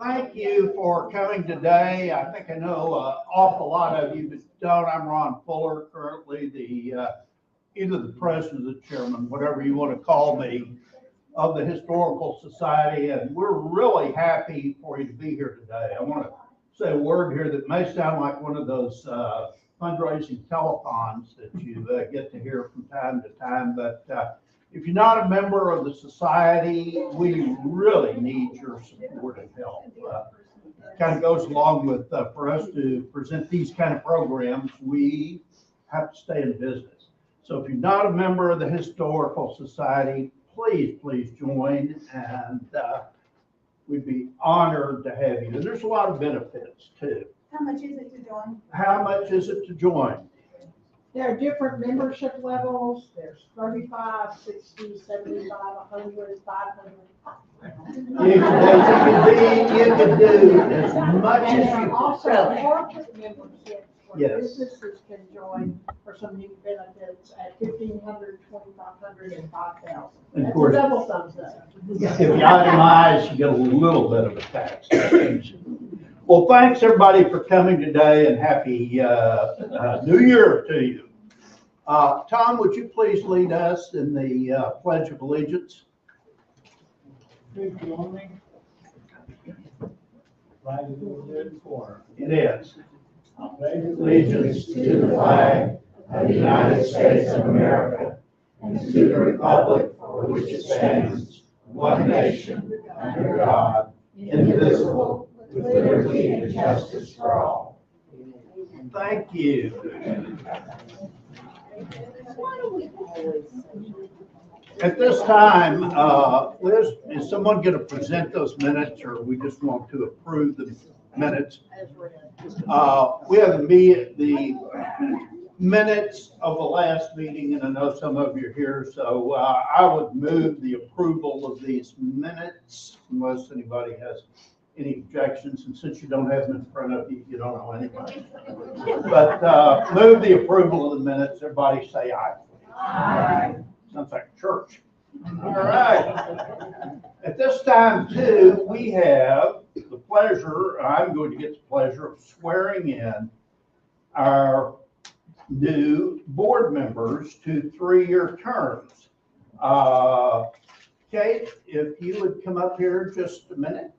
Thank you for coming today. I think I know an awful lot of you, but don't. I'm Ron Fuller, currently either the president or the chairman, whatever you want to call me, of the Historical Society, and we're really happy for you to be here today. I want to say a word here that may sound like one of those fundraising telethons that you get to hear from time to time, but if you're not a member of the society, we really need your support and help. Kind of goes along with, for us to present these kind of programs, we have to stay in business. So if you're not a member of the Historical Society, please join, and we'd be honored to have you. And there's a lot of benefits too. How much is it to join? How much is it to join? There are different membership levels. There's 35, 60, 75, 100, 500. You can do as much And as there are you also can. corporate memberships where Yes. businesses can join for some new benefits at 1,500, 2,500, and 5,000. And of That's a course, double thumbs up. if you itemize, you get a little bit of a tax. Well, thanks everybody for coming today, and happy New Year to you. Tom, would you please lead us in the Pledge of Allegiance? Good morning. Flag is in the corner. It is. I pledge Allegiance to the flag of the United States of America and to the republic for which it stands, one nation, under God, indivisible, with liberty and justice for all. Thank you. At this time, Liz, is someone going to present those minutes, or we just want to approve the minutes? We have the minutes of the last meeting, and I know some of you are here, so I would move the approval of these minutes unless anybody has any objections, and since you don't have them in front of you, you don't know anybody. But move the approval of the minutes. Everybody say aye. Aye. Sounds like church. All right. At this time, too, we have the pleasure, I'm going to get the pleasure of swearing in our new board members to 3-year terms. Kate, if you would come up here just a minute.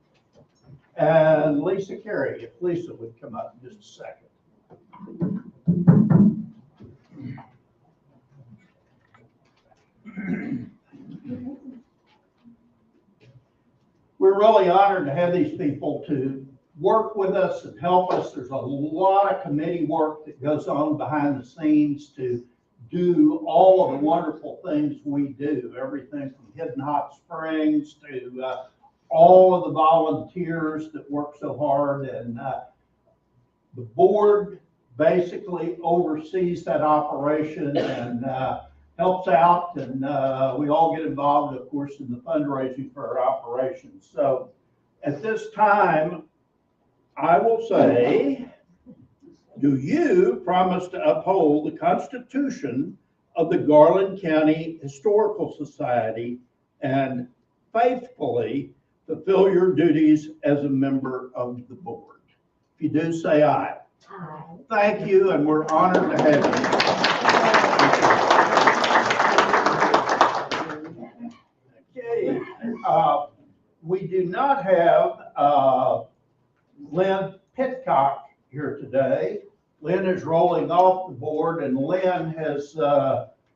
And Lisa Carey, if Lisa would come up in just a second. We're really honored to have these people to work with us and help us. There's a lot of committee work that goes on behind the scenes to do all of the wonderful things we do, everything from Hidden Hot Springs to all of the volunteers that work so hard, and the board basically oversees that operation and helps out, and we all get involved, of course, in the fundraising for our operations. So at this time, I will say, do you promise to uphold the Constitution of the Garland County Historical Society and faithfully fulfill your duties as a member of the board? If you do, say aye. Aye. Thank you, and we're honored to have you. Okay, we do not have Lynn Pitcock here today. Lynn is rolling off the board, and Lynn has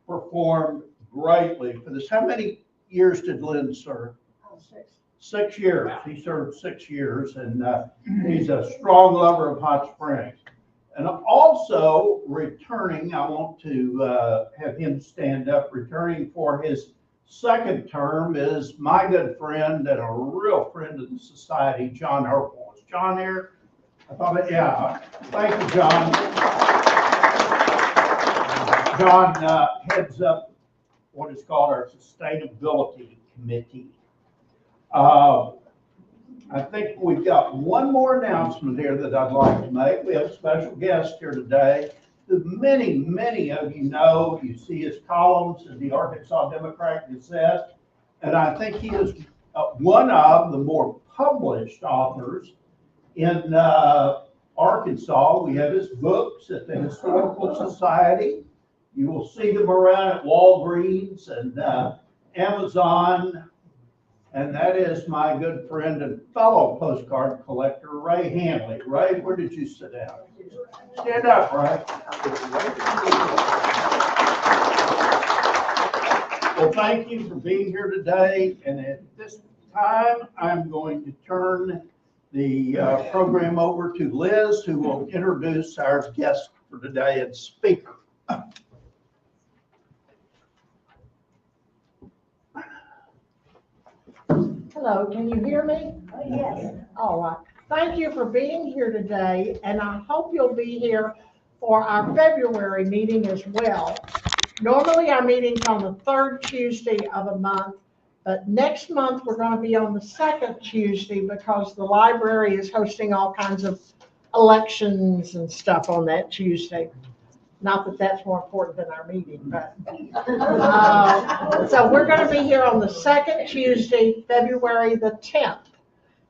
performed greatly for this. How many years did Lynn serve? 6 years. He served 6 years, and he's a strong lover of Hot Springs. And also returning, I want to have him stand up, returning for his second term is my good friend and a real friend of the society, John Herpel. Is John here? I thought, yeah. Thank you, John. John heads up what is called our Sustainability Committee. I think we've got one more announcement here that I'd like to make. We have a special guest here today who many of you know. You see his columns in the Arkansas Democrat Gazette. And I think he is one of the more published authors in Arkansas. We have his books at the Historical Society. You will see them around at Walgreens and Amazon. And that is my good friend and fellow postcard collector, Ray Hanley. Ray, where did you sit down? Stand up, Ray. Well, thank you for being here today. And at this time, I'm going to turn the program over to Liz, who will introduce our guest for today and speaker. Hello, can you hear me? Yes. All right. Thank you for being here today, and I hope you'll be here for our February meeting as well. Normally, our meeting's on the third Tuesday of a month, but next month, we're going to be on the second Tuesday because the library is hosting all kinds of elections and stuff on that Tuesday. Not that that's more important than our meeting, but. So we're going to be here on the second Tuesday, February the 10th.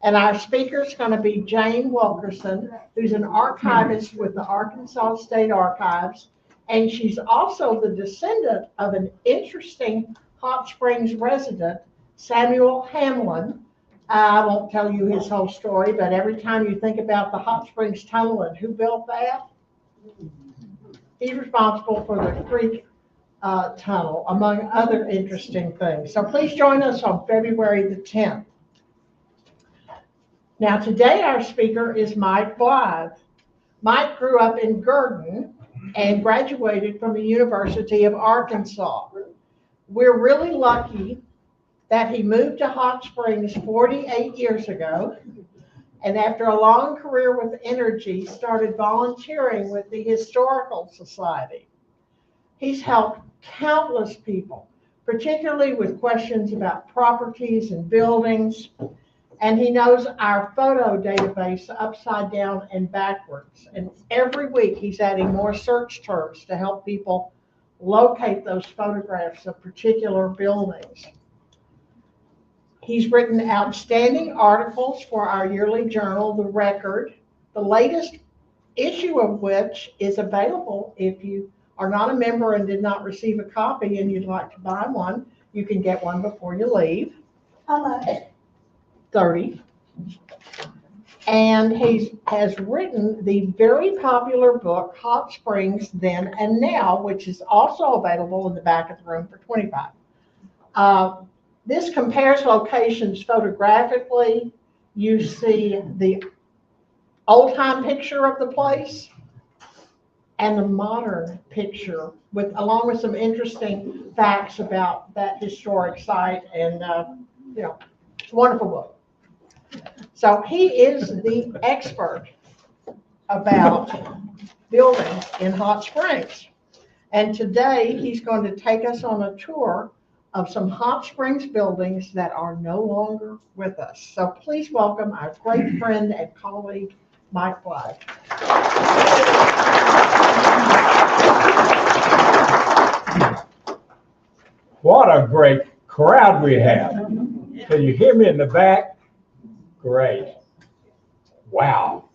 And our speaker is going to be Jane Wilkerson, who's an archivist with the Arkansas State Archives. And she's also the descendant of an interesting Hot Springs resident, Samuel Hamlin. I won't tell you his whole story, but every time you think about the Hot Springs Tunnel and who built that, he's responsible for the Creek Tunnel, among other interesting things. So please join us on February the 10th. Now, today our speaker is Mike Blythe. Mike grew up in Gurdon and graduated from the University of Arkansas. We're really lucky that he moved to Hot Springs 48 years ago, and after a long career with Energy, started volunteering with the Historical Society. He's helped countless people, particularly with questions about properties and buildings, and he knows our photo database upside down and backwards. And every week he's adding more search terms to help people locate those photographs of particular buildings. He's written outstanding articles for our yearly journal, The Record, the latest issue of which is available. If you are not a member and did not receive a copy and you'd like to buy one, you can get one before you leave. How much? $30. And he has written the very popular book, Hot Springs Then and Now, which is also available in the back of the room for $25. This compares locations photographically. You see the old-time picture of the place and the modern picture, along with some interesting facts about that historic site. And, it's a wonderful book. So he is the expert about buildings in Hot Springs. And today he's going to take us on a tour of some Hot Springs buildings that are no longer with us. So please welcome our great friend and colleague, Mike Blythe. What a great crowd we have. Can you hear me in the back? Great. Wow.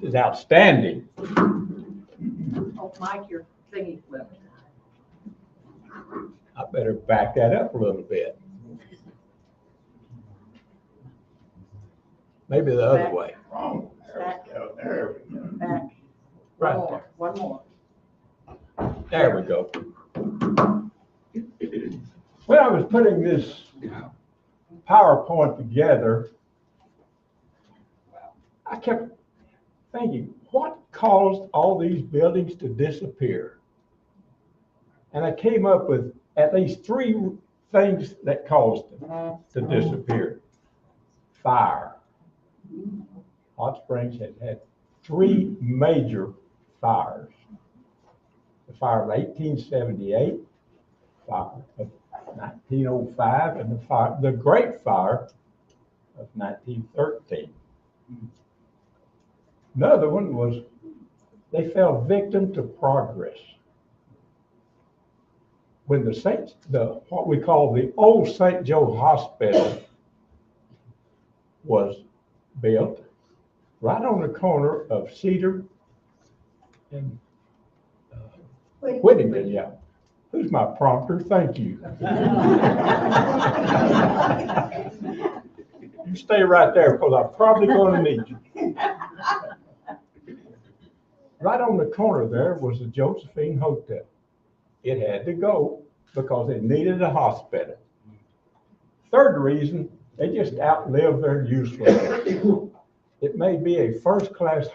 This is outstanding. Oh, Mike, your thingy flipped. I better back that up a little bit. Maybe the other way. Oh, there we go. There we go. Back. Right there. One more. There we go. When I was putting this PowerPoint together, I kept thinking, what caused all these buildings to disappear? And I came up with at least three things that caused them to disappear. Fire. Hot Springs had had three major fires. The fire of 1878, fire of 1905, and the Great Fire of 1913. Another one was they fell victim to progress. when what we call the old St. Joe Hospital was built, right on the corner of Cedar and Whittington, yeah. Who's my prompter? Thank you. You stay right there because I'm probably going to need you. Right on the corner there was the Josephine Hotel. It had to go because it needed a hospital. Third reason, they just outlived their usefulness. It may be a first-class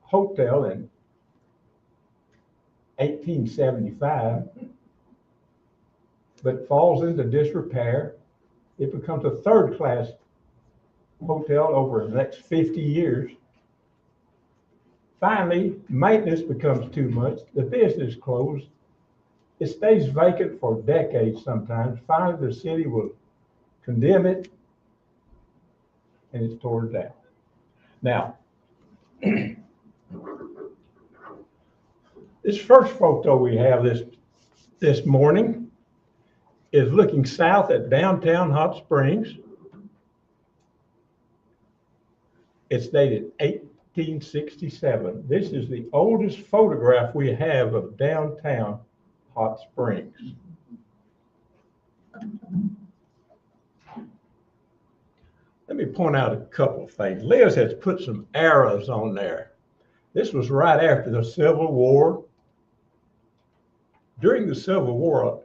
hotel in 1875, but falls into disrepair. It becomes a third-class hotel over the next 50 years. Finally, maintenance becomes too much. The business closed. It stays vacant for decades sometimes. Finally, the city will condemn it, and it's torn down. Now, this first photo we have this morning is looking south at downtown Hot Springs. It's dated 1867. This is the oldest photograph we have of downtown Hot Springs. Let me point out a couple of things. Liz has put some arrows on there. This was right after the Civil War. During the Civil War,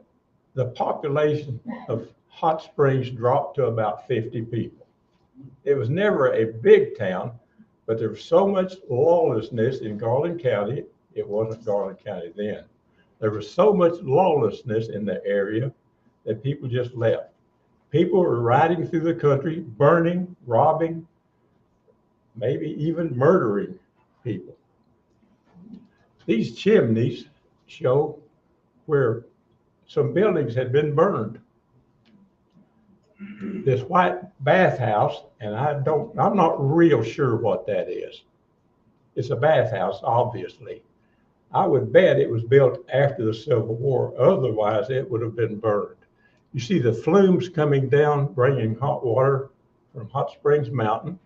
the population of Hot Springs dropped to about 50 people. It was never a big town, but there was so much lawlessness in Garland County. It wasn't Garland County then. There was so much lawlessness in the area that people just left. People were riding through the country, burning, robbing, maybe even murdering people. These chimneys show where some buildings had been burned. This white bathhouse, and I'm not real sure what that is. It's a bathhouse, obviously. I would bet it was built after the Civil War. Otherwise, it would have been burned. You see the flumes coming down, bringing hot water from Hot Springs Mountain.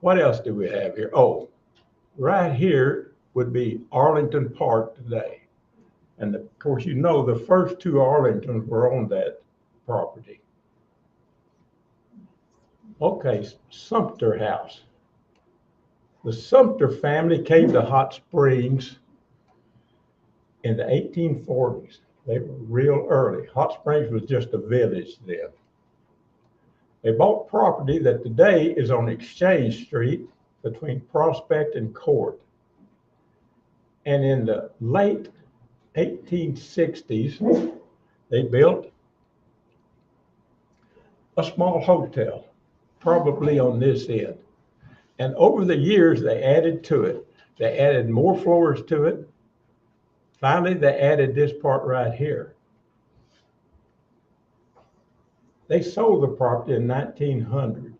What else do we have here? Oh, right here would be Arlington Park today. And of course, you know, the first two Arlingtons were on that property. Okay, Sumter House. The Sumter family came to Hot Springs in the 1840s. They were real early. Hot Springs was just a village then. They bought property that today is on Exchange Street between Prospect and Court. And in the late 1860s, they built a small hotel, probably on this end. And over the years, they added to it. They added more floors to it. Finally, they added this part right here. They sold the property in 1900.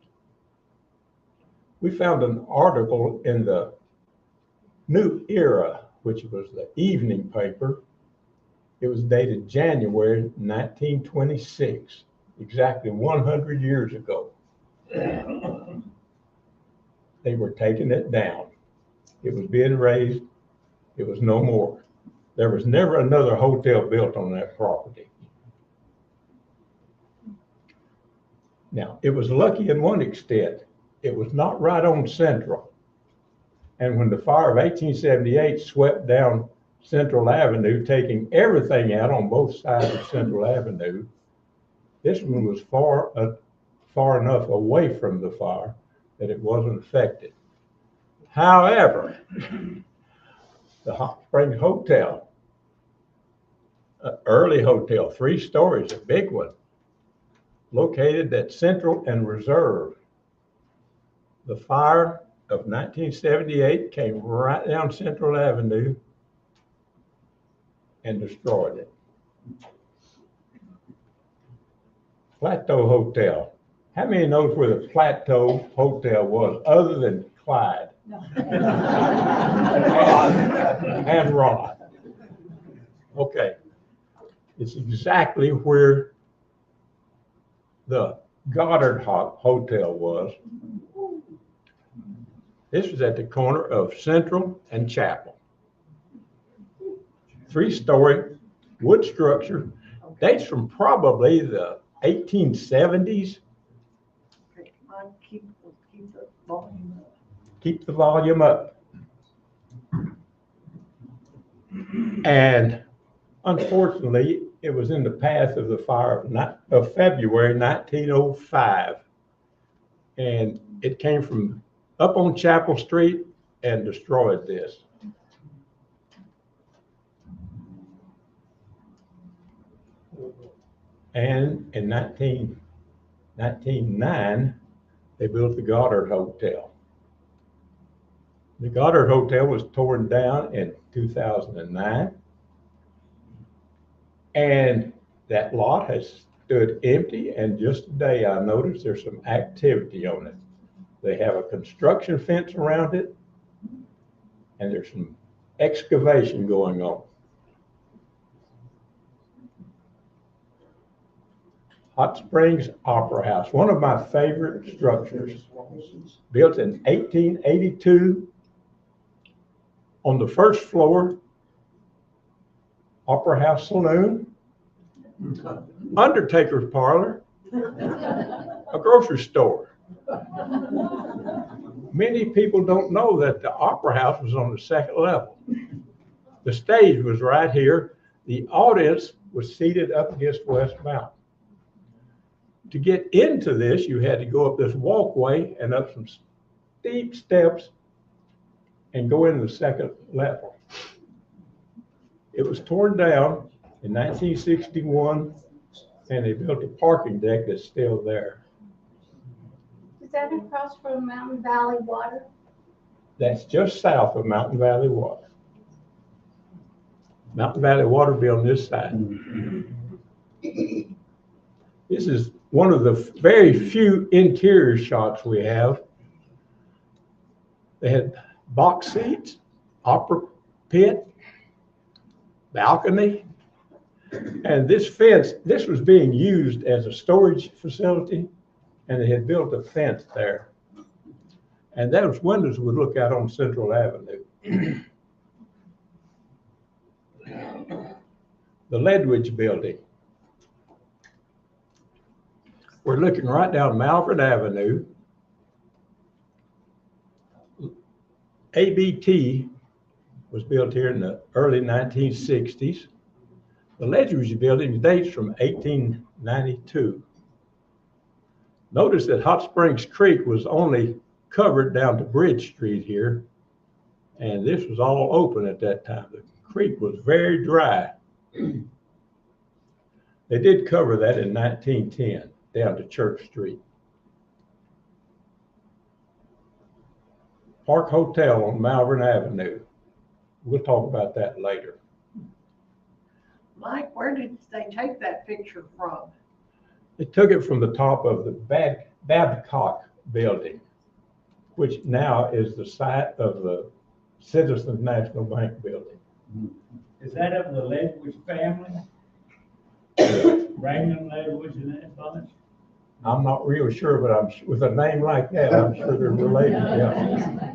We found an article in the New Era, which was the evening paper. It was dated January 1926, exactly 100 years ago. They were taking it down. It was being raised. It was no more. There was never another hotel built on that property. Now, it was lucky in one extent. It was not right on Central. And when the fire of 1878 swept down Central Avenue, taking everything out on both sides of Central Avenue, this one was far enough away from the fire that it wasn't affected. However, the Hot Springs Hotel, an early hotel, 3 stories, a big one, located at Central and Reserve. The fire of 1978 came right down Central Avenue and destroyed it. Plateau Hotel. How many knows where the Plateau Hotel was other than Clyde? No. And Rod. Okay, It's exactly where the Goddard Hotel was. This was at the corner of Central and Chapel. 3-story wood structure, dates from probably the 1870s. Keep the volume up. And unfortunately, it was in the path of the fire of February 1905. And it came from up on Chapel Street and destroyed this. And in 1909, they built the Goddard Hotel. The Goddard Hotel was torn down in 2009. And that lot has stood empty, and just today I noticed there's some activity on it. They have a construction fence around it, and there's some excavation going on. Hot Springs Opera House, one of my favorite structures, built in 1882. On the first floor, Opera House Saloon, Undertaker's Parlor, a grocery store. Many people don't know that the Opera House was on the second level. The stage was right here. The audience was seated up against West Mountain. To get into this, you had to go up this walkway and up some steep steps and go into the second level. It was torn down in 1961, and they built a parking deck that's still there. Is that across from Mountain Valley Water? That's just south of Mountain Valley Water. Mountain Valley Water be on this side. This is one of the very few interior shots we have. They had box seats, opera pit, balcony, and this fence, this was being used as a storage facility, and they had built a fence there. And those windows would look out on Central Avenue. The Ledwidge Building. We're looking right down Malvern Avenue. ABT was built here in the early 1960s. The Ledwidge Building dates from 1892. Notice that Hot Springs Creek was only covered down to Bridge Street here, and this was all open at that time. The creek was very dry. They did cover that in 1910 down to Church Street. Park Hotel on Malvern Avenue. We'll talk about that later. Mike, where did they take that picture from? They took it from the top of the Babcock Building, which now is the site of the Citizens National Bank Building. Is that of the Ledwidge family? Raymond Ledwidge and that bunch? I'm not real sure, but with a name like that, I'm sure they're related. Yeah.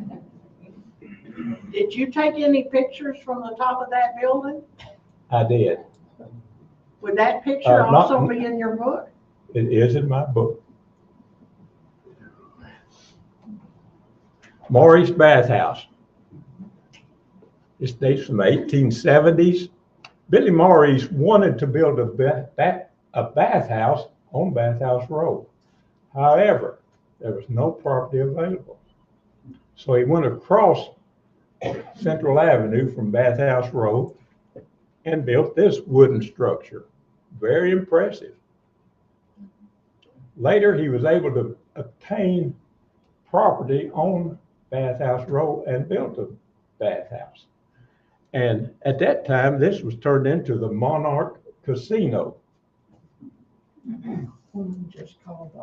Did you take any pictures from the top of that building? I did. Would that picture Not- also be in your book? It is in my book. Maurice Bathhouse. This dates from the 1870s. Billy Maurice wanted to build a bathhouse on Bathhouse Road. However, there was no property available. So he went across Central Avenue from Bathhouse Road and built this wooden structure. Very impressive. Later, he was able to obtain property on Bathhouse Road and built a bathhouse. And at that time, this was turned into the Monarch Casino.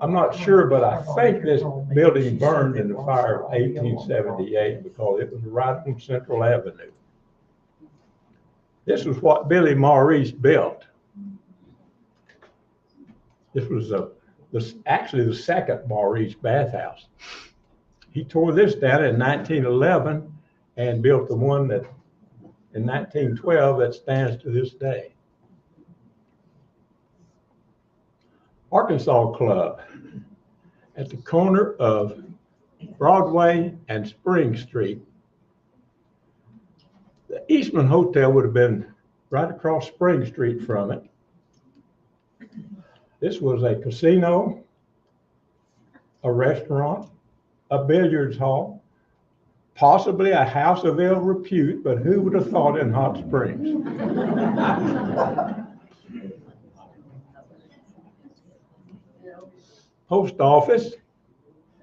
I'm not sure, but I think this building burned in the fire of 1878 because it was right on Central Avenue. This was what Billy Maurice built. This was actually the second Maurice bathhouse. He tore this down in 1911 and built the one that in 1912 that stands to this day. Arkansas Club at the corner of Broadway and Spring Street. The Eastman Hotel would have been right across Spring Street from it. This was a casino, a restaurant, a billiards hall, possibly a house of ill repute, but who would have thought in Hot Springs? Post office,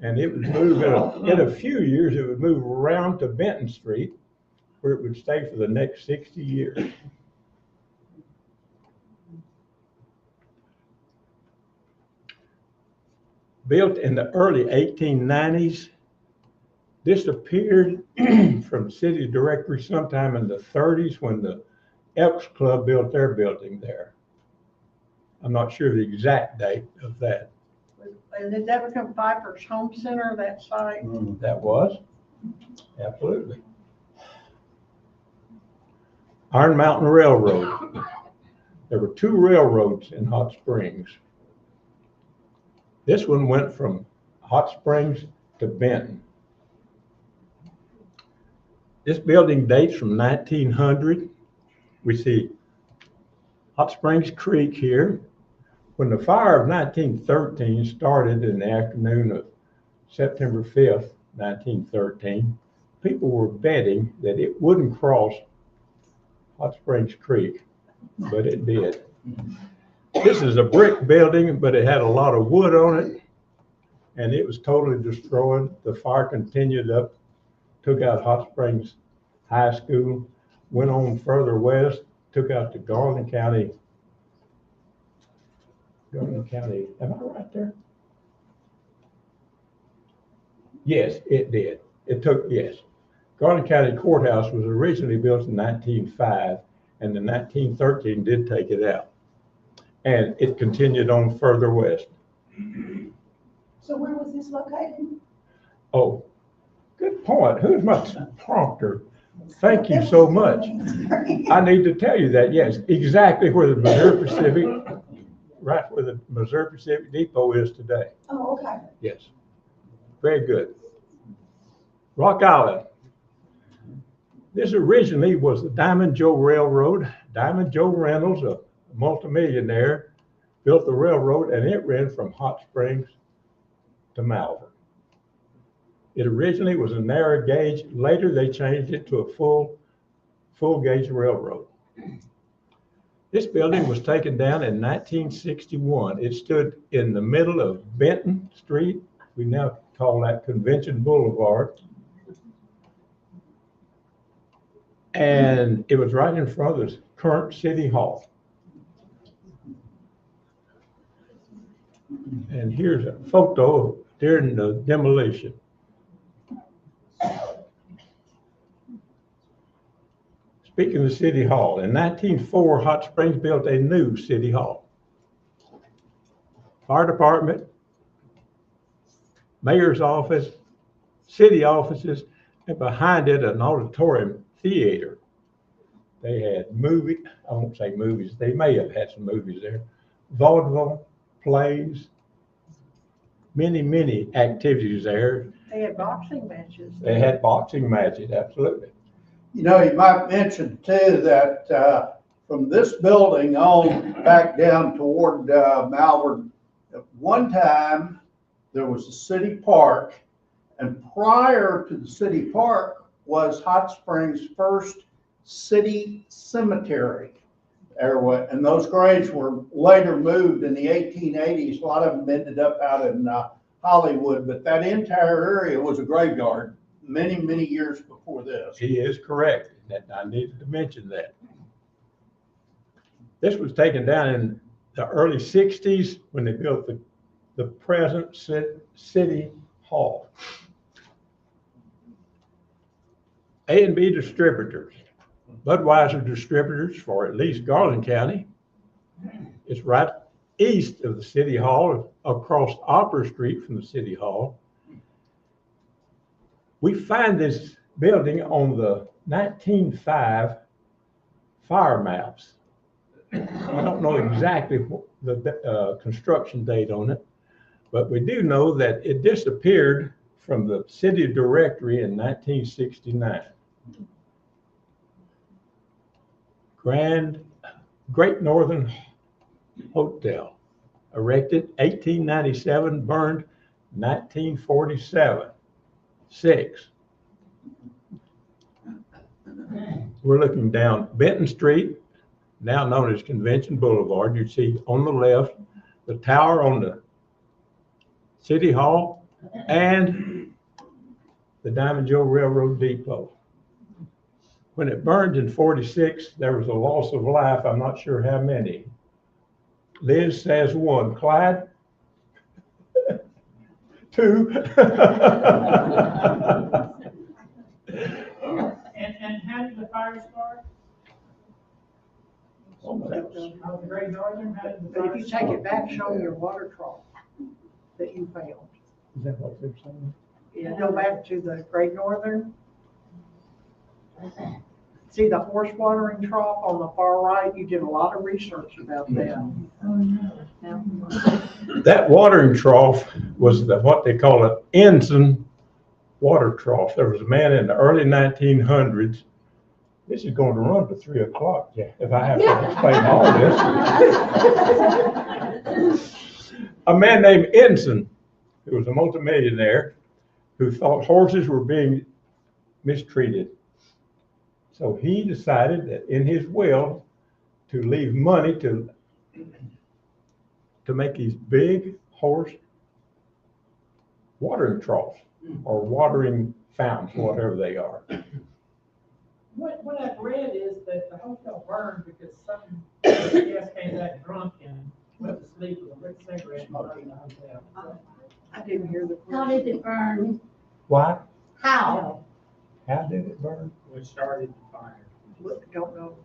and it would move in a few years, it would move around to Benton Street, where it would stay for the next 60 years. Built in the early 1890s, disappeared from city directory sometime in the 30s when the Elks Club built their building there. I'm not sure the exact date of that. And did that become Pfeiffer's Home Center, that site? That was, absolutely. Iron Mountain Railroad. There were two railroads in Hot Springs. This one went from Hot Springs to Benton. This building dates from 1900. We see Hot Springs Creek here. When the fire of 1913 started in the afternoon of September 5th, 1913, people were betting that it wouldn't cross Hot Springs Creek, but it did. This is a brick building, but it had a lot of wood on it, and it was totally destroyed. The fire continued up, took out Hot Springs High School, went on further west, took out to Garland County. Garland County, am I right there? Yes, it did. Yes. Garland County Courthouse was originally built in 1905, and in 1913 did take it out. And it continued on further west. So where was this located? Oh, good point. Who's my prompter? Thank you so much. I need to tell you that, yes, exactly where the Missouri Pacific, right where the Missouri Pacific Depot is today. Oh, okay. Yes, very good. Rock Island. This originally was the Diamond Joe Railroad. Diamond Joe Reynolds, a multimillionaire, built the railroad, and it ran from Hot Springs to Malvern. It originally was a narrow gauge. Later, they changed it to a full gauge railroad. This building was taken down in 1961. It stood in the middle of Benton Street. We now call that Convention Boulevard. And it was right in front of the current City Hall. And here's a photo during the demolition. Speaking of City Hall, in 1904, Hot Springs built a new City Hall. Fire department, mayor's office, city offices, and behind it, an auditorium theater. They had I won't say movies, they may have had some movies there, vaudeville, plays, many activities there. They had boxing matches. They had boxing matches, absolutely. You know, you might mention too that from this building on back down toward Malvern, at one time there was a city park, and prior to the city park was Hot Springs' first city cemetery. And those graves were later moved in the 1880s. A lot of them ended up out in Hollywood, but that entire area was a graveyard many years before this. He is correct. I needed to mention that. This was taken down in the early 60s when they built the present City Hall. A&B Distributors, Budweiser Distributors for at least Garland County. It's right east of the City Hall, across Opera Street from the City Hall. We find this building on the 1905 fire maps. I don't know exactly the construction date on it, but we do know that it disappeared from the city directory in 1969. Great Northern Hotel, erected 1897, burned 1947. 6. We're looking down Benton Street, now known as Convention Boulevard. You see on the left, the tower on the City Hall and the Diamond Joe Railroad Depot. When it burned in 46, there was a loss of life. I'm not sure how many. Liz says 1. Clyde? 2. And how did the fire start? On the Great Northern, how did the But if fire you start? take it back, show me your water trough that you found. Is that what they're saying? You go back to the Great Northern. See the horse watering trough on the far right? You did a lot of research about that. That watering trough was what they call an ensign water trough. There was a man in the early 1900s. This is going to run to 3 o'clock. Yeah, if I have to explain all this. A man named Ensign, who was a multimillionaire, who thought horses were being mistreated. So he decided that in his will to leave money to make these big horse watering troughs or watering fountains, whatever they are. What I've read is that the hotel burned because some guest came back drunk and went to sleep with a lit cigarette and burned the hotel. I didn't hear the. How did it burn? Why? How? How did it burn? What started the fire? Don't know.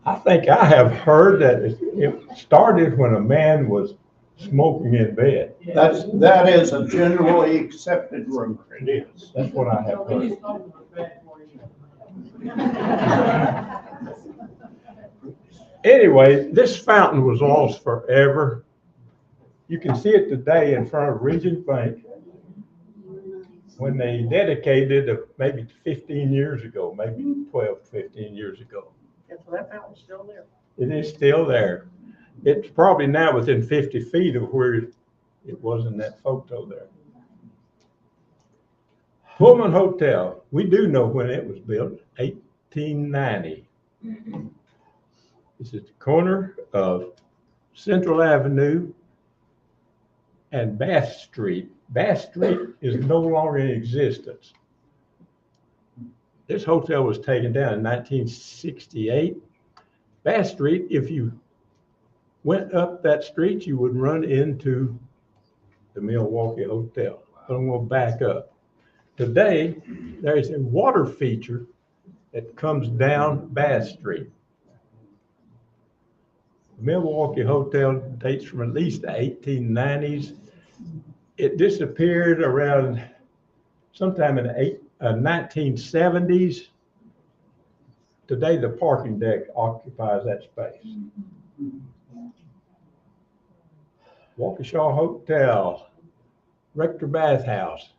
I think I have heard that it started when a man was smoking in bed. That is a generally accepted rumor. It is. That's what I have So we heard. just opened the bed for you. Anyway, this fountain was lost forever. You can see it today in front of Regent Bank when they dedicated it maybe 15 years ago, maybe 12, 15 years ago. And so that fountain's still there. It is still there. It's probably now within 50 feet of where it was in that photo there. Pullman Hotel, we do know when it was built, 1890. It's at the corner of Central Avenue and Bath Street. Bath Street is no longer in existence. This hotel was taken down in 1968. Bath Street, if you went up that street, you would run into the Milwaukee Hotel. I'm going to back up. Today, there is a water feature that comes down Bath Street. The Milwaukee Hotel dates from at least the 1890s. It disappeared around sometime in the 1970s. Today, the parking deck occupies that space. Waukesha Hotel, Rector Bath House.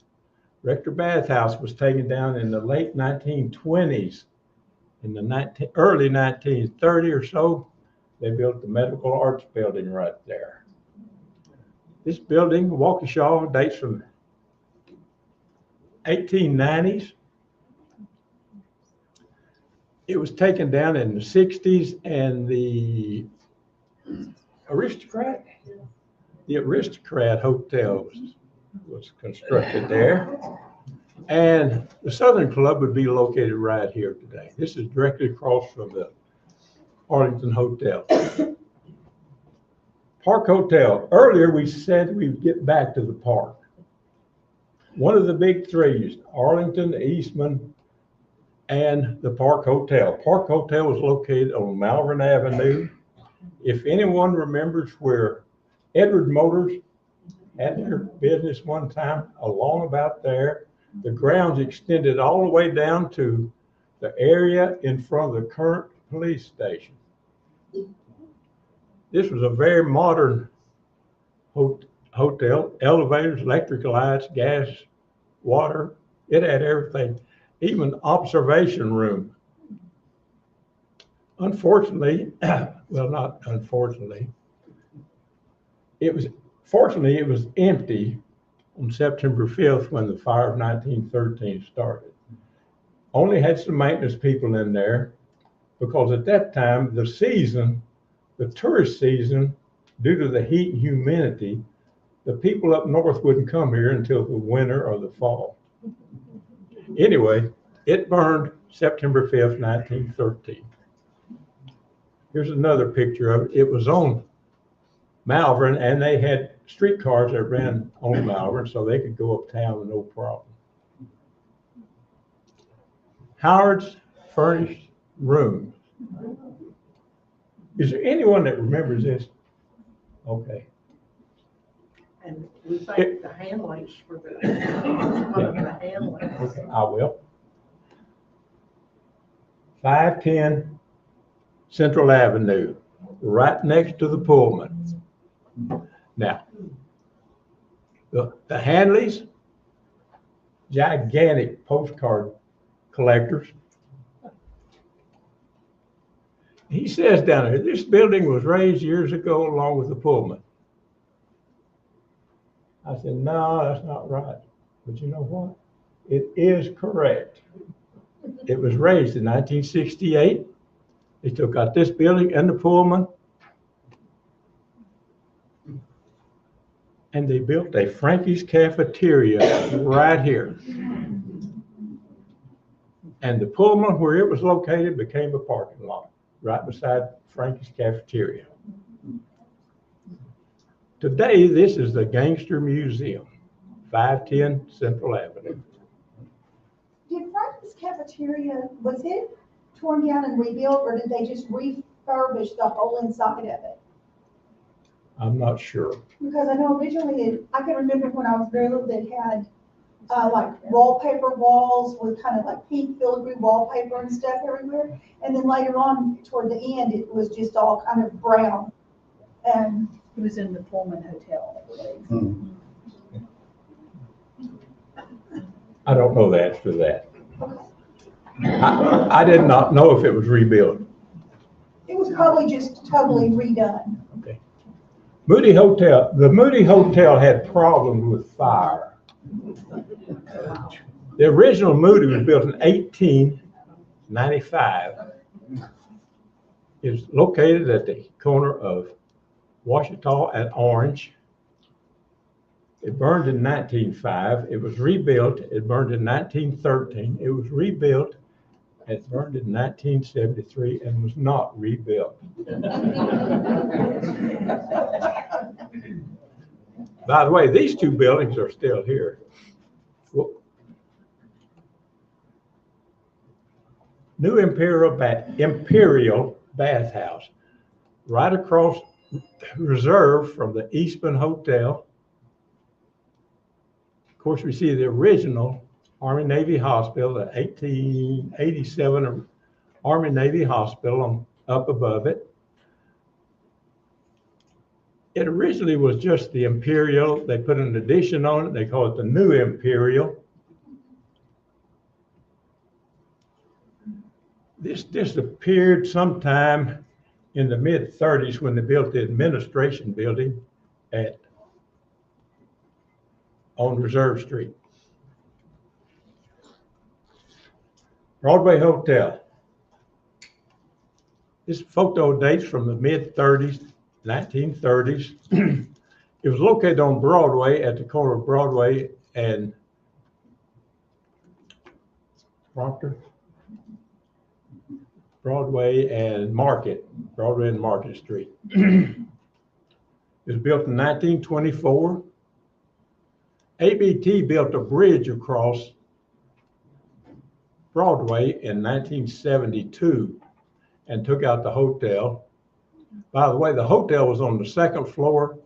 Rector Bath House was taken down in the late 1920s. In the early 1930 or so, they built the Medical Arts Building right there. This building, Waukesha, dates from 1890s. It was taken down in the 60s, and the Aristocrat Hotel was constructed there. And the Southern Club would be located right here today. This is directly across from the Arlington Hotel. Park Hotel. Earlier we said we'd get back to the park. One of the big threes, Arlington, Eastman, and the Park Hotel. Park Hotel was located on Malvern Avenue. If anyone remembers where Edward Motors had their business one time along about there. The grounds extended all the way down to the area in front of the current police station. This was a very modern hotel, elevators, electric lights, gas, water. It had everything, even observation room. Unfortunately, well, not unfortunately, fortunately, it was empty on September 5th when the fire of 1913 started. Only had some maintenance people in there because at that time, the tourist season, due to the heat and humidity, the people up north wouldn't come here until the winter or the fall. Anyway, it burned September 5th, 1913. Here's another picture of it. It was on Malvern, and they had streetcars that ran on Malvern, so they could go uptown with no problem. Howard's Furnished Rooms. Is there anyone that remembers this? Okay. And we thank the Hanleys for the Hanleys. Okay, I will. 510 Central Avenue, right next to the Pullman. Now, the Hanleys, gigantic postcard collectors. He says down there, this building was raised years ago along with the Pullman. I said, no, that's not right. But you know what? It is correct. It was raised in 1968. They took out this building and the Pullman, and they built a Frankie's Cafeteria right here. And the Pullman, where it was located, became a parking lot right beside Frankie's Cafeteria. Today, this is the Gangster Museum, 510 Central Avenue. Did Frankie's Cafeteria, was it torn down and rebuilt, or did they just refurbish the whole inside of it? I'm not sure. Because I know originally, I can remember when I was very little, they had like wallpaper walls with kind of like pink filigree wallpaper and stuff everywhere. And then later on, toward the end, it was just all kind of brown. And it was in the Pullman Hotel, I believe. I don't know the answer to that. I did not know if it was rebuilt. It was probably just totally redone. Okay. Moody Hotel. The Moody Hotel had problems with fire. The original Moody was built in 1895. It's located at the corner of Washita and Orange. It burned in 1905. It was rebuilt. It burned in 1913. It was rebuilt. It burned in 1973 and was not rebuilt. By the way, these two buildings are still here. New Imperial Bathhouse, right across Reserve from the Eastman Hotel. Of course, we see the original Army Navy Hospital, the 1887 Army Navy Hospital up above it. It originally was just the Imperial. They put an addition on it. They call it the New Imperial. This disappeared sometime in the mid-30s when they built the administration building on Reserve Street. Broadway Hotel. This photo dates from the mid-30s, 1930s. It was located on Broadway at the corner of Broadway and Proctor. Broadway and Market Street. It was built in 1924. ABT built a bridge across Broadway in 1972 and took out the hotel. By the way, the hotel was on the second floor.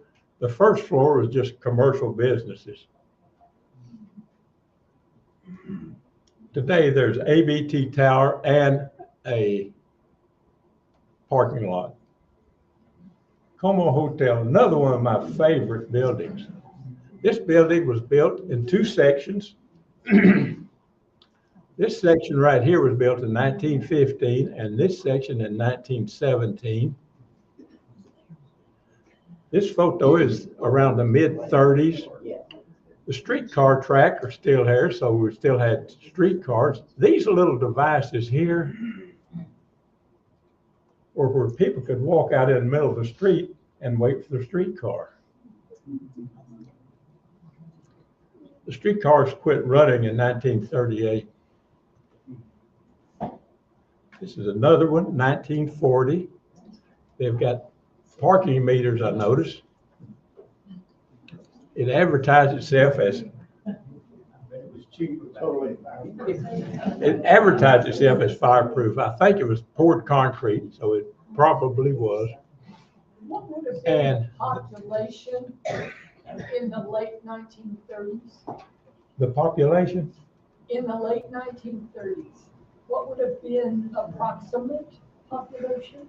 The first floor was just commercial businesses. Today, there's ABT Tower and a parking lot. Como Hotel, another one of my favorite buildings. This building was built in two sections. This section right here was built in 1915, and this section in 1917. This photo is around the mid-30s. The streetcar track are still here, so we still had streetcars. These little devices here were where people could walk out in the middle of the street and wait for the streetcar. The streetcars quit running in 1938. This is another one, 1940. They've got parking meters, I noticed. It advertised itself as fireproof. I think it was poured concrete, so it probably was. What would have And been the population in the late 1930s? the population, In the late 1930s, what would have been approximate population?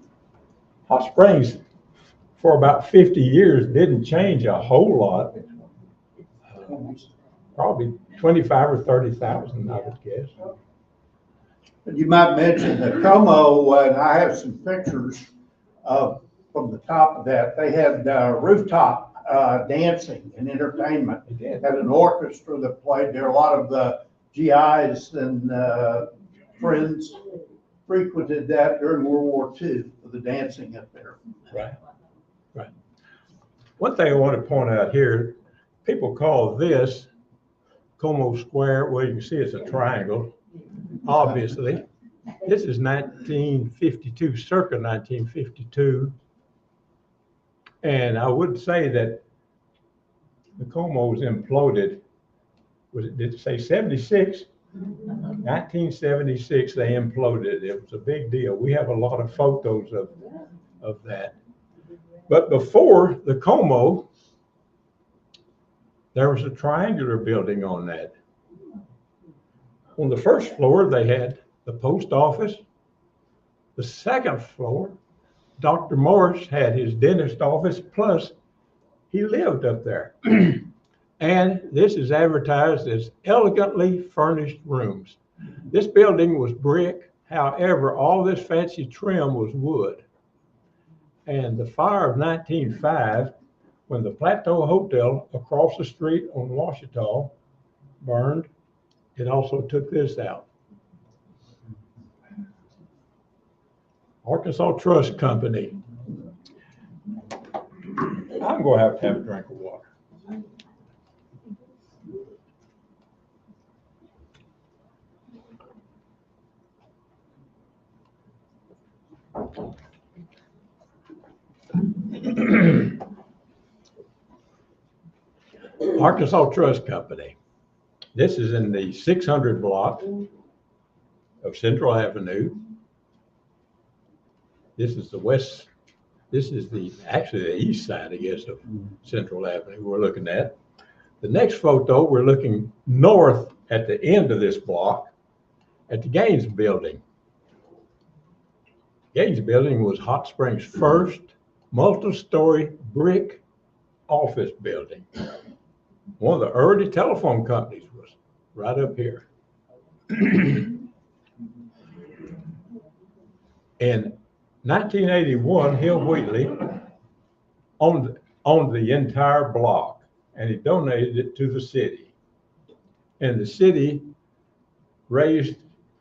Hot Springs, for about 50 years, didn't change a whole lot. Probably 25 or 30,000, I would guess. But you might mention that Como, and I have some pictures from the top of that. They had rooftop dancing and entertainment. They did. Had an orchestra that played there. A lot of the GIs and friends frequented that during World War II for the dancing up there. Right, right. One thing I want to point out here, people call this Como Square. Well, you can see it's a triangle, obviously. This is 1952, circa 1952. And I would say that the Comos imploded, did it say 76? 1976, they imploded. It was a big deal. We have a lot of photos of that. But before the Como, there was a triangular building on that. On the first floor, they had the post office. The second floor, Dr. Morris had his dentist office, plus he lived up there. And this is advertised as elegantly furnished rooms. This building was brick. However, all this fancy trim was wood. And the fire of 1905, when the Plateau Hotel across the street on Washita burned, it also took this out. Arkansas Trust Company. I'm going to have a drink of water. Arkansas Trust Company. This is in the 600 block of Central Avenue. This is the west, this is actually the east side, I guess, of Central Avenue we're looking at. The next photo, we're looking north at the end of this block at the Gaines Building. Gaines Building was Hot Springs' first multi-story brick office building. One of the early telephone companies was right up here. In 1981, Hill Wheatley owned the entire block, and he donated it to the city. And the city raised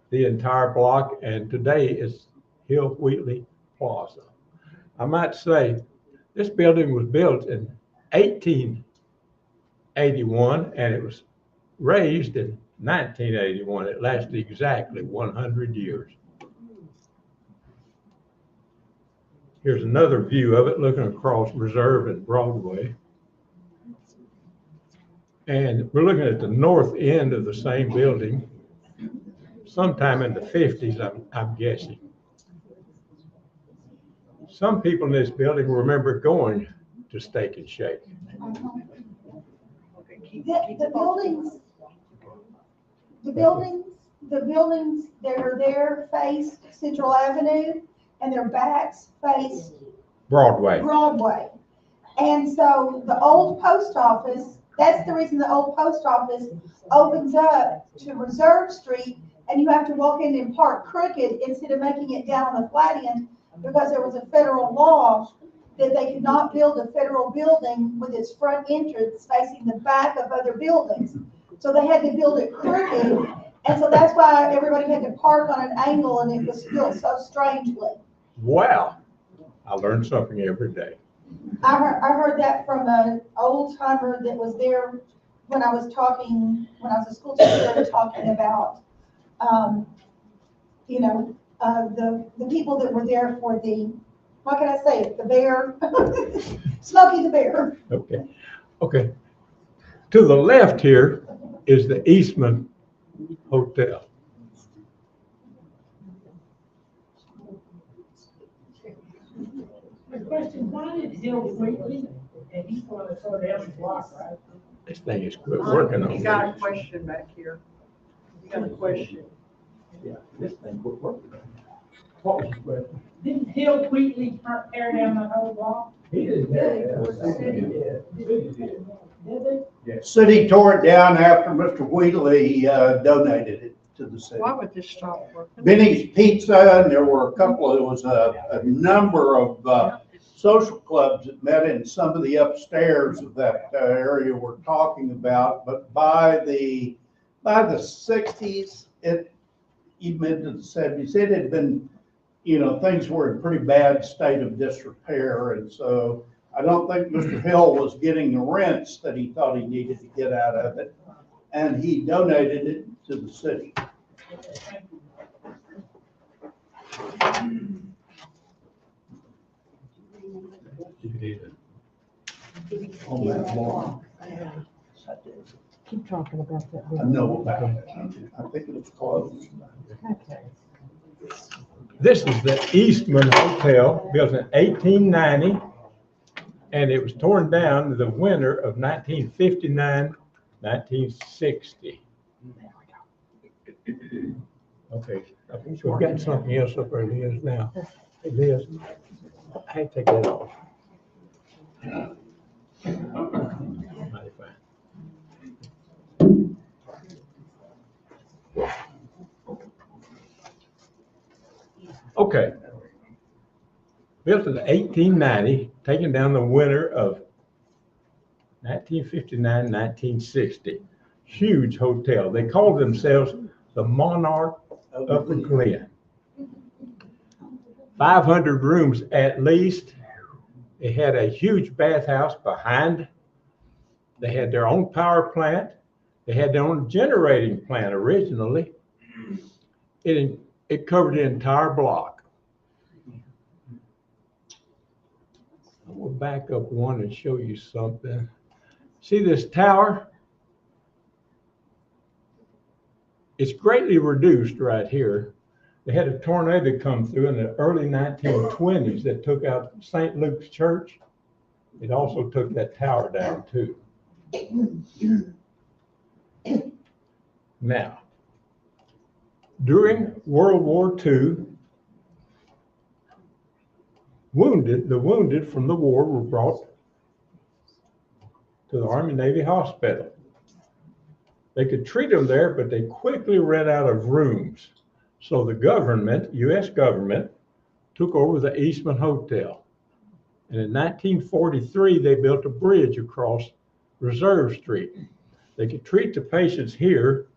the entire block, and today it's Hill Wheatley Plaza. I might say this building was built in 1881, and it was raised in 1981. It lasted exactly 100 years. Here's another view of it looking across Reserve and Broadway. And we're looking at the north end of the same building, sometime in the 50s, I'm guessing. Some people in this building remember going to Steak and Shake. The buildings that are there face Central Avenue and their backs face Broadway. Broadway. And so the old post office, that's the reason the old post office opens up to Reserve Street, and you have to walk in and park crooked instead of making it down on the flat end, because there was a federal law that they could not build a federal building with its front entrance facing the back of other buildings. So they had to build it crooked, and so that's why everybody had to park on an angle, and it was built so strangely. Wow, I learned something every day. I heard that from an old timer that was there when I was a school teacher, talking about, the people that were there for the, what can I say it, the bear, Smokey the Bear. Okay. To the left here is the Eastman Hotel. My question, why did Hill Wheatley, and he's the one that tore down the block, right? This thing is quit working on You got a me. question back here. You got a question. Yeah, this thing quit working. What was the question? Didn't Hill Wheatley tear down the whole block? He didn't Yeah, it was the city. Did they? City tore it down after Mr. Wheatley donated it to the city. Why would this stop working? Benny's Pizza, and there were there was a number of social clubs that met in some of the upstairs of that area we're talking about. But by the 60s, even into the 70s, it had been, things were in pretty bad state of disrepair. And so I don't think Mr. Hill was getting the rents that he thought he needed to get out of it. And he donated it to the city. On that lawn. Keep talking about that. I know about it. I think it was closed. Okay. This is the Eastman Hotel, built in 1890, and it was torn down in the winter of 1959, 1960. Okay, we've got something else up there, Liz, now. Hey, Liz, I take that off. Mighty fine. Okay. Built in 1890, taken down the winter of 1959, 1960. Huge hotel. They called themselves the Monarch of the Glen. 500 rooms at least. They had a huge bathhouse behind. They had their own power plant. They had their own generating plant originally. It covered the entire block. I will back up one and show you something. See this tower? It's greatly reduced right here. They had a tornado come through in the early 1920s that took out St. Luke's Church. It also took that tower down too. Now, during World War II, the wounded from the war were brought to the Army Navy Hospital. They could treat them there, but they quickly ran out of rooms. So the government, U.S. government, took over the Eastman Hotel. And in 1943, they built a bridge across Reserve Street. They could treat the patients here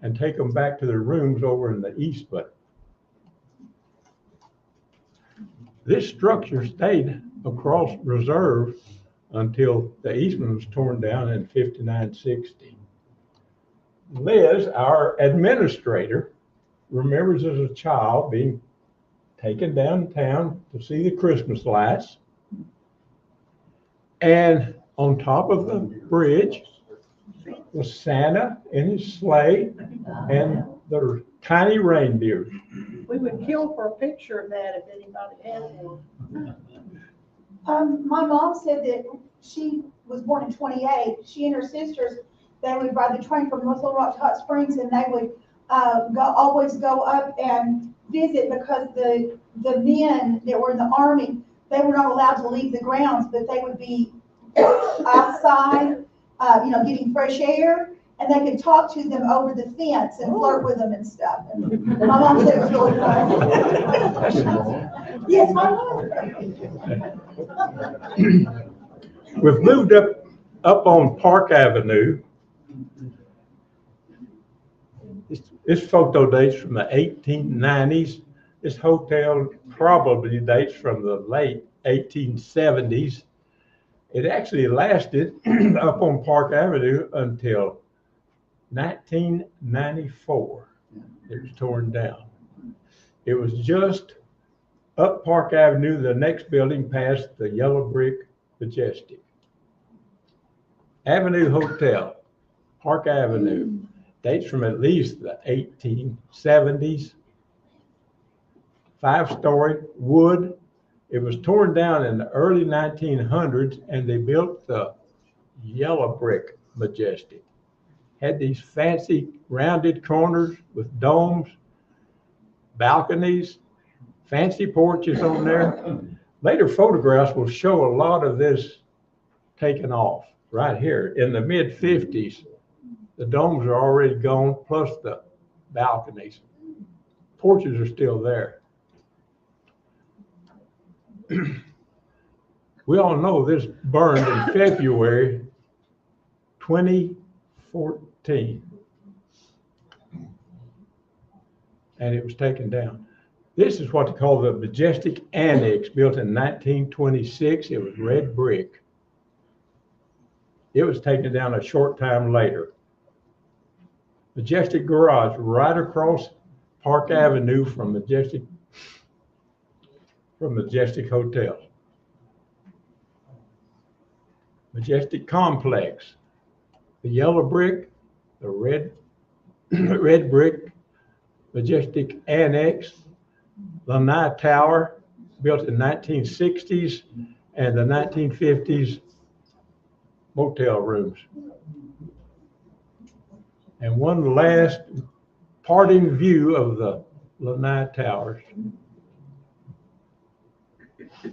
and take them back to their rooms over in the Eastman. This structure stayed across Reserve until the Eastman was torn down in 59-60. Liz, our administrator, remembers as a child being taken downtown to see the Christmas lights. And on top of the bridge was Santa in his sleigh and the tiny reindeer. We would kill for a picture of that if anybody had one. My mom said that she was born in 28. She and her sisters, they would ride the train from Little Rock to Hot Springs, and they would always go up and visit, because the men that were in the army, they were not allowed to leave the grounds, but they would be outside, getting fresh air, and they could talk to them over the fence and flirt with them and stuff. And my mom said it was really fun. Yes, my mom. We've moved up on Park Avenue. This photo dates from the 1890s. This hotel probably dates from the late 1870s. It actually lasted up on Park Avenue until 1994. It was torn down. It was just up Park Avenue, the next building past the yellow brick Majestic. Avenue Hotel, Park Avenue, dates from at least the 1870s. 5-story wood. It was torn down in the early 1900s, and they built the yellow brick Majestic. Had these fancy rounded corners with domes, balconies, fancy porches on there. Later photographs will show a lot of this taken off right here. In the mid-50s, the domes are already gone, plus the balconies. Porches are still there. We all know this burned in February 2014, and it was taken down. This is what they call the Majestic Annex, built in 1926. It was red brick. It was taken down a short time later. Majestic Garage, right across Park Avenue from Majestic Hotel. Majestic Complex, the yellow brick, the red brick, Majestic Annex, Lanai Tower, built in 1960s, and the 1950s motel rooms. And one last parting view of the Lanai Towers.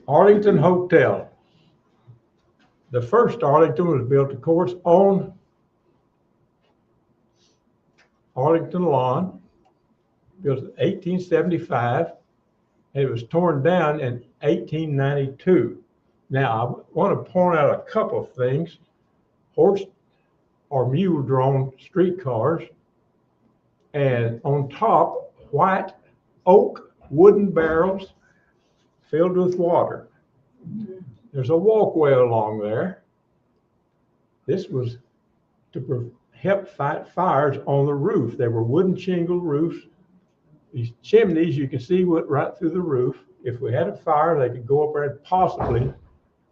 Arlington Hotel. The first Arlington was built, of course, on Arlington Lawn, built in 1875, and it was torn down in 1892. Now, I want to point out a couple of things. Horse or mule-drawn streetcars, and on top, white oak wooden barrels filled with water. There's a walkway along there. This was to help fight fires on the roof. They were wooden shingle roofs. These chimneys, you can see, went right through the roof. If we had a fire, they could go up there and possibly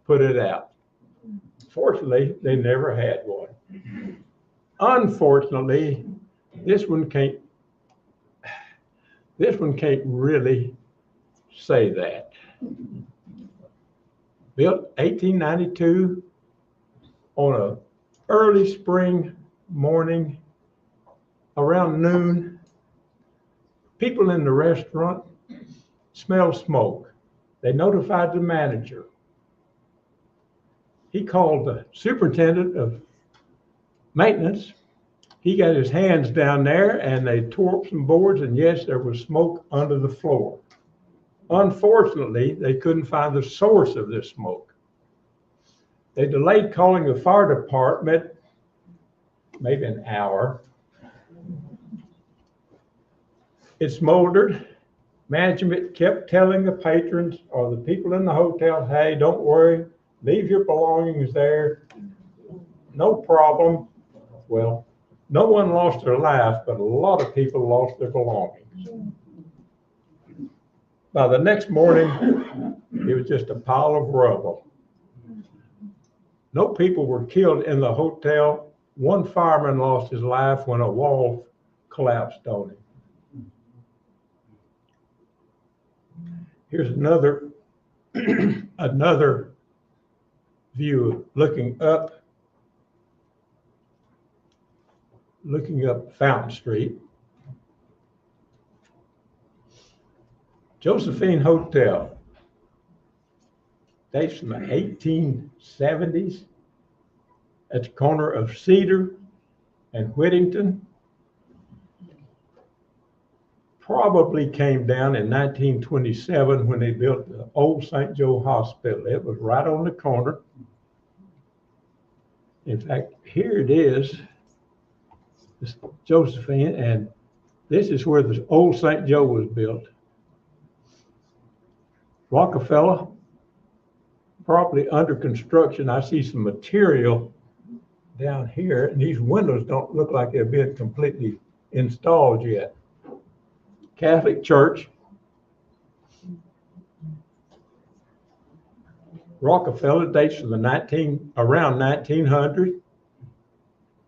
put it out. Fortunately, they never had one. Unfortunately, this one can't really say that. Built 1892 on an early spring morning around noon. People in the restaurant smelled smoke. They notified the manager. He called the superintendent of maintenance. He got his hands down there and they tore up some boards, and yes, there was smoke under the floor. Unfortunately, they couldn't find the source of this smoke. They delayed calling the fire department maybe an hour. It smoldered. Management kept telling the patrons or the people in the hotel, hey, don't worry, leave your belongings there. No problem. Well, no one lost their life, but a lot of people lost their belongings. By the next morning, it was just a pile of rubble. No people were killed in the hotel. One fireman lost his life when a wall collapsed on him. Here's another view, looking up Fountain Street. Josephine Hotel, dates from the 1870s, at the corner of Cedar and Whittington. Probably came down in 1927 when they built the old St. Joe Hospital. It was right on the corner. In fact, here it is, this Josephine, and this is where the old St. Joe was built. Rockefeller, properly under construction. I see some material down here, and these windows don't look like they've been completely installed yet. Catholic Church. Rockefeller dates from around 1900.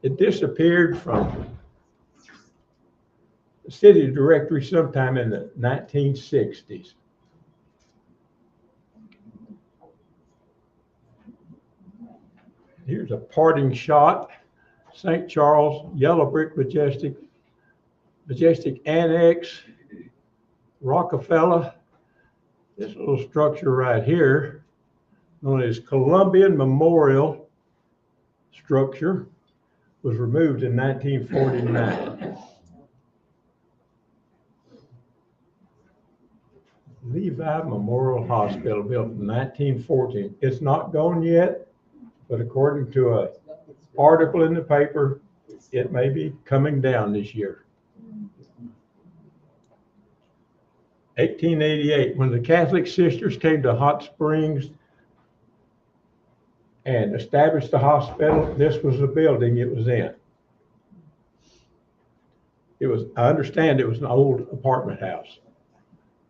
It disappeared from the city directory sometime in the 1960s. Here's a parting shot. St. Charles, yellow brick majestic annex, Rockefeller. This little structure right here, known as Columbian Memorial Structure, was removed in 1949. Levi Memorial Hospital, built in 1914. It's not gone yet, but according to an article in the paper, it may be coming down this year. 1888, when the Catholic Sisters came to Hot Springs and established the hospital, this was the building it was in. I understand it was an old apartment house.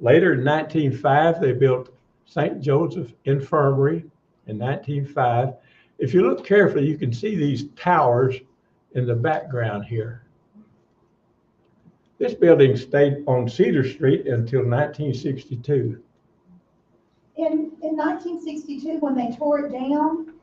Later in 1905, they built St. Joseph Infirmary in 1905. If you look carefully, you can see these towers in the background here. This building stayed on Cedar Street until 1962. In 1962, when they tore it down,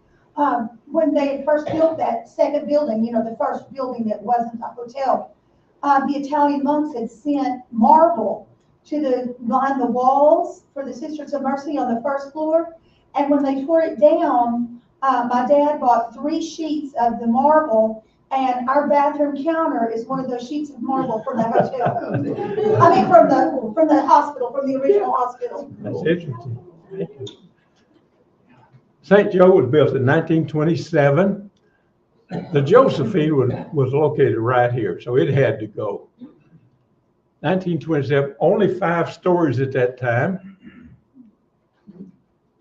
when they had first built that second building, the first building that wasn't a hotel, the Italian monks had sent marble to line the walls for the Sisters of Mercy on the first floor. And when they tore it down, my dad bought 3 sheets of the marble, and our bathroom counter is one of those sheets of marble from the hotel. I mean, from the hospital, from the original hospital. That's interesting. Thank you. St. Joe was built in 1927. The Josephine was located right here, so it had to go. 1927, only 5 stories at that time.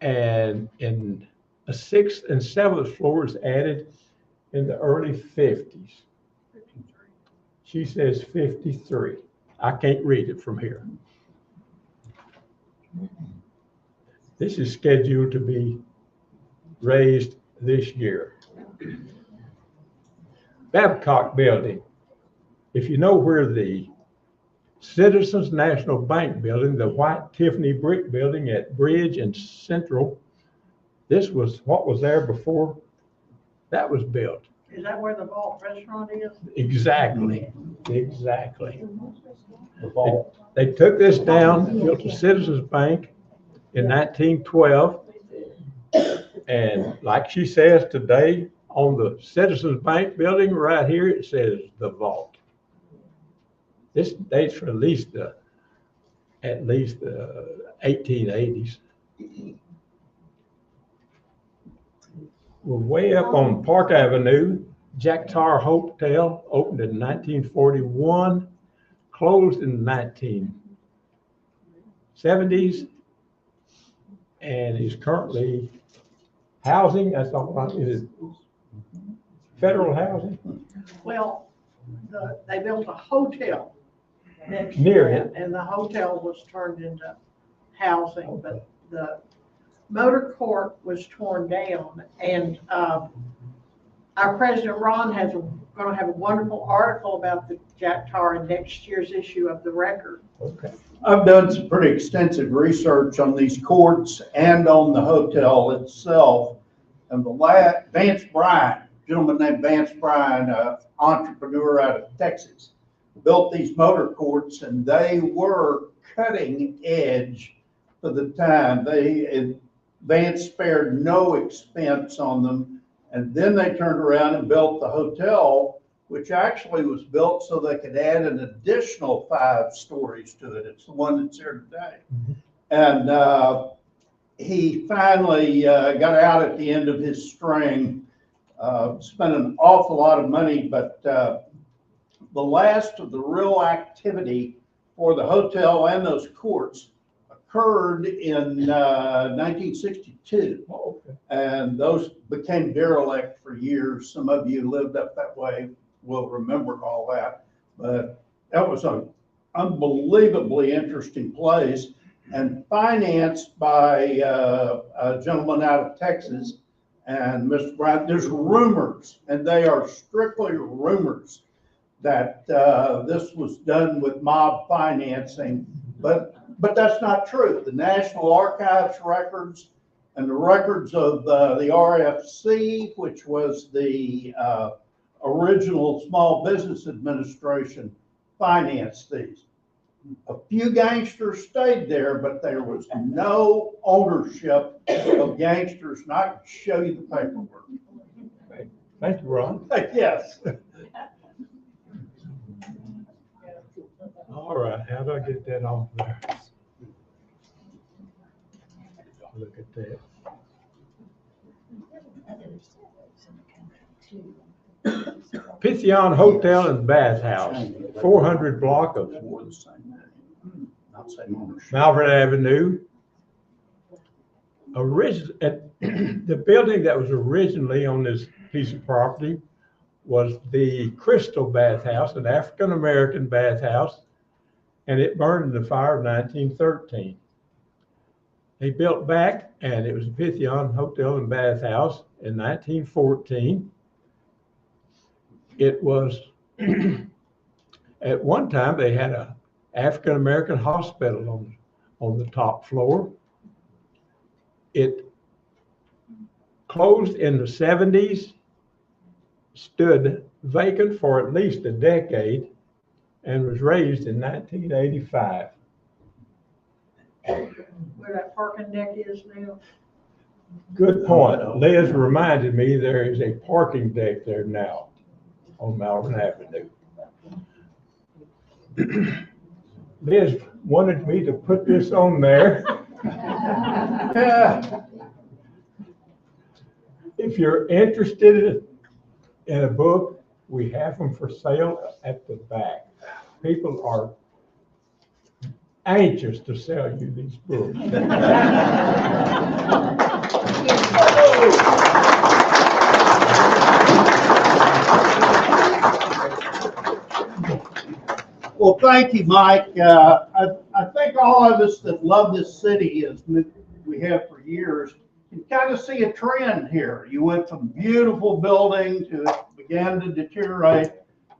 And in a 6th and 7th floor was added in the early 50s. She says 53. I can't read it from here. This is scheduled to be raised this year. Babcock Building. If you know where the Citizens National Bank building, the white Tiffany brick building at Bridge and Central, this was what was there before that was built. Is that where the Vault restaurant is? Exactly. They took this down, built the Citizens Bank in 1912. And like she says today, on the Citizens Bank building right here, it says the Vault. This dates from at least the 1880s. We're way up on Park Avenue. Jack Tar Hotel opened in 1941, closed in the 1970s, and is currently housing. That's all. It is federal housing. Well, they built a hotel next Near to it. and the hotel was turned into housing, but the motor court was torn down. And our President Ron going to have a wonderful article about the Jack Tar in next year's issue of the Record. Okay. I've done some pretty extensive research on these courts and on the hotel itself. And Vance Bryan, gentleman named Vance Bryan, entrepreneur out of Texas, built these motor courts, and they were cutting edge for the time. Vance spared no expense on them. And then they turned around and built the hotel, which actually was built so they could add an additional 5 stories to it. It's the one that's here today. And he finally got out at the end of his string, spent an awful lot of money, but the last of the real activity for the hotel and those courts occurred in 1962. Oh, okay. And those became derelict for years. Some of you lived up that way will remember all that. But that was an unbelievably interesting place and financed by a gentleman out of Texas. And Mr. Bryant, there's rumors, and they are strictly rumors, that this was done with mob financing, but that's not true. The National Archives records and the records of the RFC, which was the original Small Business Administration, financed these. A few gangsters stayed there, but there was no ownership of gangsters, and I can show you the paperwork. Thank you, Ron. Yes. All right, how do I get that off there? Look at that. Pythian Hotel and Bath House, 400 block of Malvern Avenue. The building that was originally on this piece of property was the Crystal Bath House, an African-American bath house, and it burned in the fire of 1913. They built back, and it was a Pythian Hotel and Bath House in 1914. It was, at one time, they had a African-American hospital on the top floor. It closed in the 70s, stood vacant for at least a decade, and was raised in 1985. Where that parking deck is now. Good point. Liz reminded me there is a parking deck there now on Malvern Avenue. Liz wanted me to put this on there. If you're interested in a book, we have them for sale at the back. People are anxious to sell you these books. Well, thank you, Mike. I think all of us that love this city, as we have for years, can kind of see a trend here. You went from beautiful building to it began to deteriorate.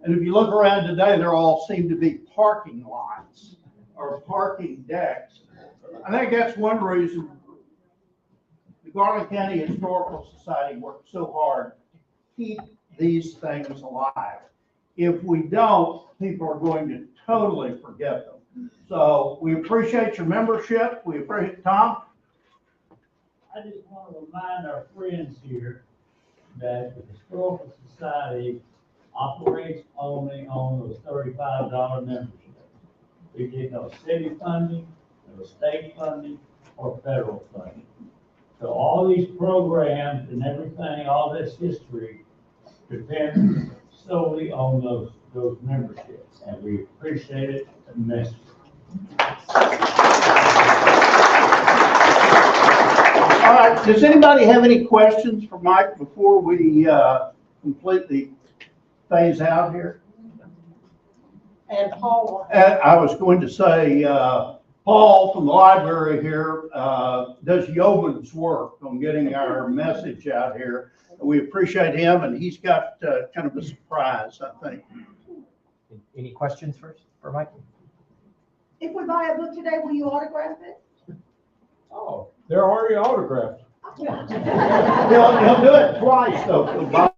And if you look around today, there all seem to be parking lots or parking decks. I think that's one reason the Garland County Historical Society worked so hard to keep these things alive. If we don't, people are going to totally forget them. So we appreciate your membership. We appreciate Tom. I just want to remind our friends here that the Historical Society operates only on those $35 memberships. We get no city funding, no state funding, or federal funding. So all these programs and everything, all this history depends solely on those memberships, and we appreciate it immensely. All right, does anybody have any questions for Mike before we completely phase out here? And Paul, I was going to say, Paul from the library here does yeoman's work on getting our message out here. We appreciate him, and he's got kind of a surprise, I think. Any questions first for Mike? If we buy a book today, will you autograph it? Oh, they're already autographed. Oh, He'll do it twice though.